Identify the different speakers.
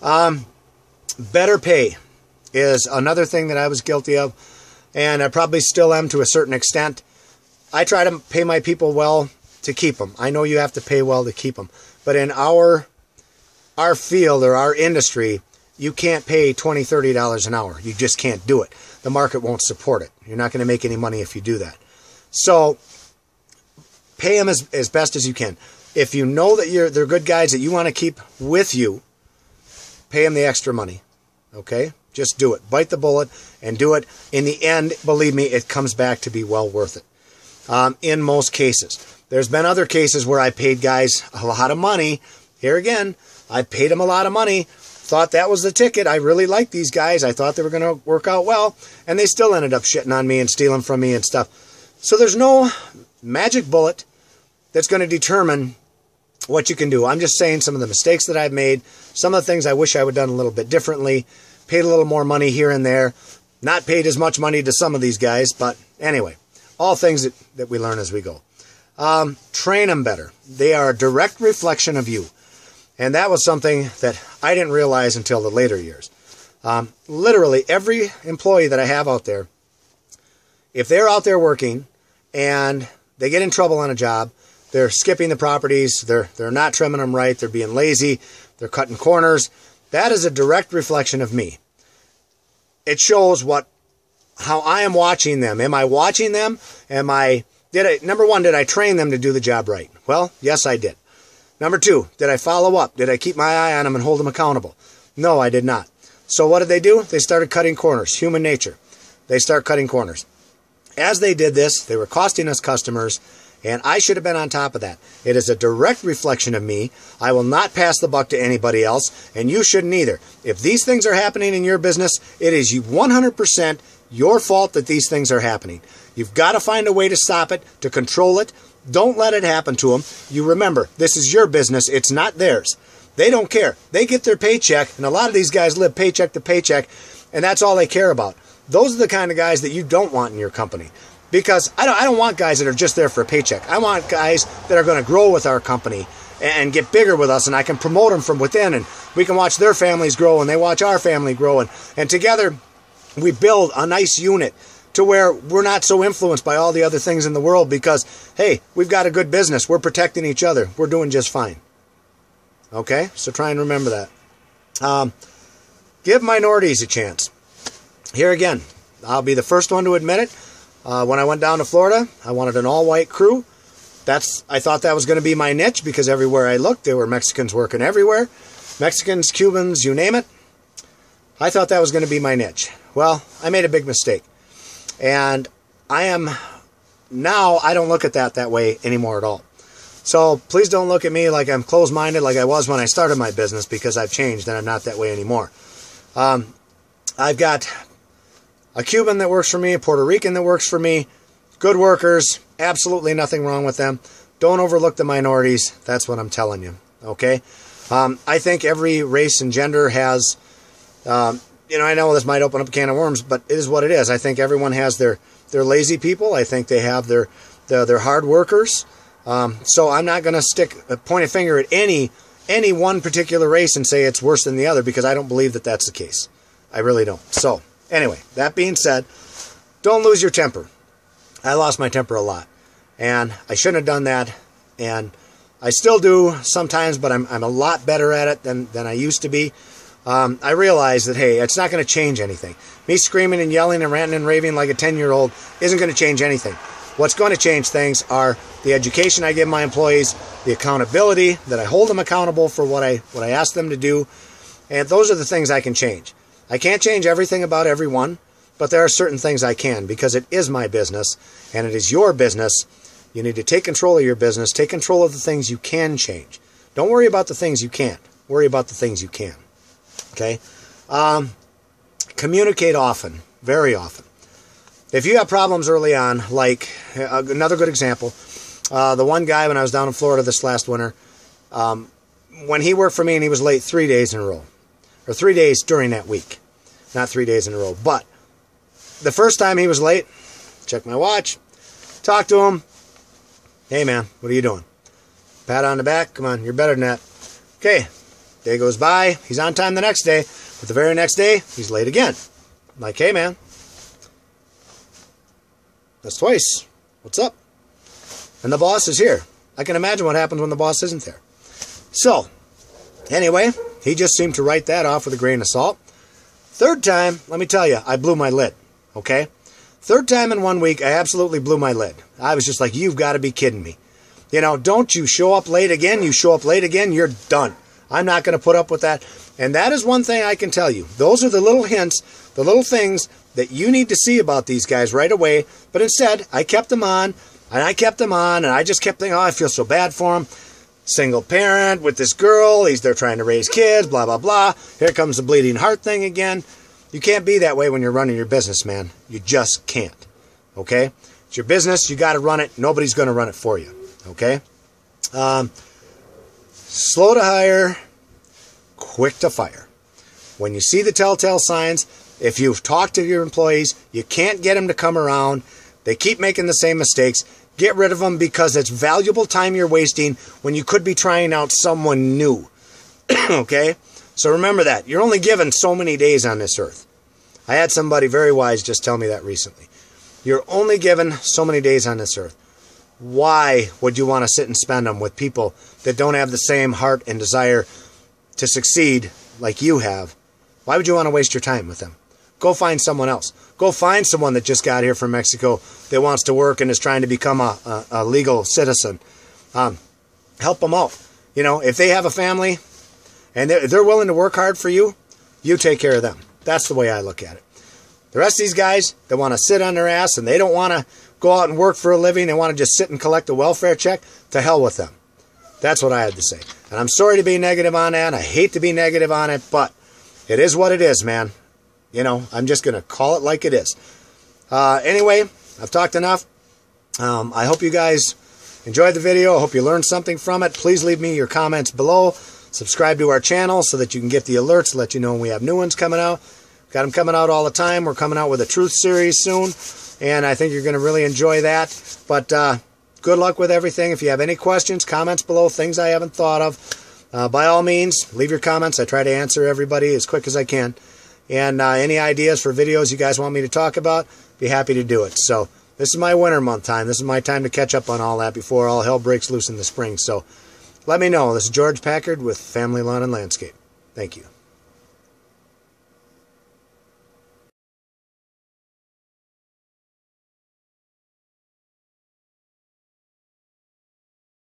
Speaker 1: Better pay is another thing that I was guilty of, and I probably still am to a certain extent. I try to pay my people well to keep them. I know you have to pay well to keep them, but in our field or our industry, you can't pay $20, $30 an hour. You just can't do it. The market won't support it. You're not going to make any money if you do that. So pay them as best as you can. If you know that they're good guys that you want to keep with you, pay them the extra money. Okay? Just do it. Bite the bullet and do it. In the end, believe me, it comes back to be well worth it. In most cases. There's been other cases where I paid guys a lot of money. Here again, I paid them a lot of money. Thought that was the ticket. I really liked these guys. I thought they were going to work out well. And they still ended up shitting on me and stealing from me and stuff. So there's no magic bullet that's going to determine what you can do. I'm just saying some of the mistakes that I've made. Some of the things I wish I would have done a little bit differently. Paid a little more money here and there. Not paid as much money to some of these guys. But anyway, all things that we learn as we go. Train them better. They are a direct reflection of you. And that was something that I didn't realize until the later years. Literally, every employee that I have out there, if they're out there working and they get in trouble on a job, they're skipping the properties, they're not trimming them right, they're being lazy, they're cutting corners, that is a direct reflection of me. It shows how I am watching them. Am I watching them? Number one, did I train them to do the job right? Well, yes, I did. Number two, did I follow up? Did I keep my eye on them and hold them accountable? No, I did not. So what did they do? They started cutting corners. Human nature. They start cutting corners. As they did this, they were costing us customers, and I should have been on top of that. It is a direct reflection of me. I will not pass the buck to anybody else, and you shouldn't either. If these things are happening in your business, it is 100% your fault that these things are happening. You've got to find a way to stop it, to control it. Don't let it happen to them. You remember, this is your business. It's not theirs. They don't care. They get their paycheck, and a lot of these guys live paycheck to paycheck, and that's all they care about. Those are the kind of guys that you don't want in your company. Because I don't want guys that are just there for a paycheck. I want guys that are going to grow with our company and get bigger with us, and I can promote them from within, and we can watch their families grow, and they watch our family grow, and together we build a nice unit to where we're not so influenced by all the other things in the world because, hey, we've got a good business. We're protecting each other. We're doing just fine. Okay? So try and remember that. Give minorities a chance. Here again, I'll be the first one to admit it. When I went down to Florida, I wanted an all-white crew. I thought that was going to be my niche because everywhere I looked, there were Mexicans working everywhere. Mexicans, Cubans, you name it. I thought that was going to be my niche. Well, I made a big mistake. And I don't look at that way anymore at all. So please don't look at me like I'm closed-minded like I was when I started my business because I've changed and I'm not that way anymore. I've got a Cuban that works for me, a Puerto Rican that works for me, good workers, absolutely nothing wrong with them. Don't overlook the minorities. That's what I'm telling you. Okay? I think every race and gender has... I know this might open up a can of worms, but it is what it is. I think everyone has their lazy people. I think they have their hard workers. So I'm not going to point a finger at any one particular race and say it's worse than the other because I don't believe that that's the case. I really don't. So anyway, that being said, don't lose your temper. I lost my temper a lot, and I shouldn't have done that, and I still do sometimes, but I'm a lot better at it than I used to be. I realize that, hey, it's not going to change anything. Me screaming and yelling and ranting and raving like a 10-year-old isn't going to change anything. What's going to change things are the education I give my employees, the accountability, that I hold them accountable for what I ask them to do, and those are the things I can change. I can't change everything about everyone, but there are certain things I can because it is my business and it is your business. You need to take control of your business. Take control of the things you can change. Don't worry about the things you can't. Worry about the things you can. Okay? Communicate often. Very often. If you have problems early on, like another good example, the one guy when I was down in Florida this last winter, when he worked for me and he was late 3 days in a row, or 3 days during that week, not 3 days in a row, but the first time he was late, check my watch, talk to him, hey man, what are you doing? Pat on the back, come on, you're better than that. Okay, Day goes by, he's on time the next day, but the very next day, he's late again. I'm like, hey man, that's twice. What's up? And the boss is here. I can imagine what happens when the boss isn't there. So, anyway, he just seemed to write that off with a grain of salt. Third time, let me tell you, I blew my lid, okay? Third time in 1 week, I absolutely blew my lid. I was just like, you've got to be kidding me. You know, don't you show up late again, you show up late again, you're done. I'm not going to put up with that. And that is one thing I can tell you. Those are the little hints, the little things that you need to see about these guys right away. But instead, I kept them on, and I kept them on, and I just kept thinking, oh, I feel so bad for him. Single parent with this girl, they're trying to raise kids, blah, blah, blah. Here comes the bleeding heart thing again. You can't be that way when you're running your business, man. You just can't, okay? It's your business. You got to run it. Nobody's going to run it for you, okay? Slow to hire, quick to fire. When you see the telltale signs, if you've talked to your employees, you can't get them to come around. They keep making the same mistakes. Get rid of them because it's valuable time you're wasting when you could be trying out someone new, okay? So remember that. You're only given so many days on this earth. I had somebody very wise just tell me that recently. You're only given so many days on this earth. Why would you want to sit and spend them with people that don't have the same heart and desire to succeed like you have? Why would you want to waste your time with them? Go find someone else. Go find someone that just got here from Mexico that wants to work and is trying to become a legal citizen. Help them out. You know, if they have a family and they're willing to work hard for you, you take care of them. That's the way I look at it. The rest of these guys that want to sit on their ass and they don't want to go out and work for a living, they want to just sit and collect a welfare check, to hell with them. That's what I had to say. And I'm sorry to be negative on that. I hate to be negative on it, but it is what it is, man. You know, I'm just going to call it like it is. Anyway, I've talked enough. I hope you guys enjoyed the video. I hope you learned something from it. Please leave me your comments below. Subscribe to our channel so that you can get the alerts, let you know when we have new ones coming out. Got them coming out all the time. We're coming out with a truth series soon, and I think you're going to really enjoy that. But good luck with everything. If you have any questions, comments below, things I haven't thought of, by all means, leave your comments. I try to answer everybody as quick as I can. And any ideas for videos you guys want me to talk about, be happy to do it. So this is my winter month time. This is my time to catch up on all that before all hell breaks loose in the spring. So let me know. This is George Packard with Family Lawn and Landscape. Thank you.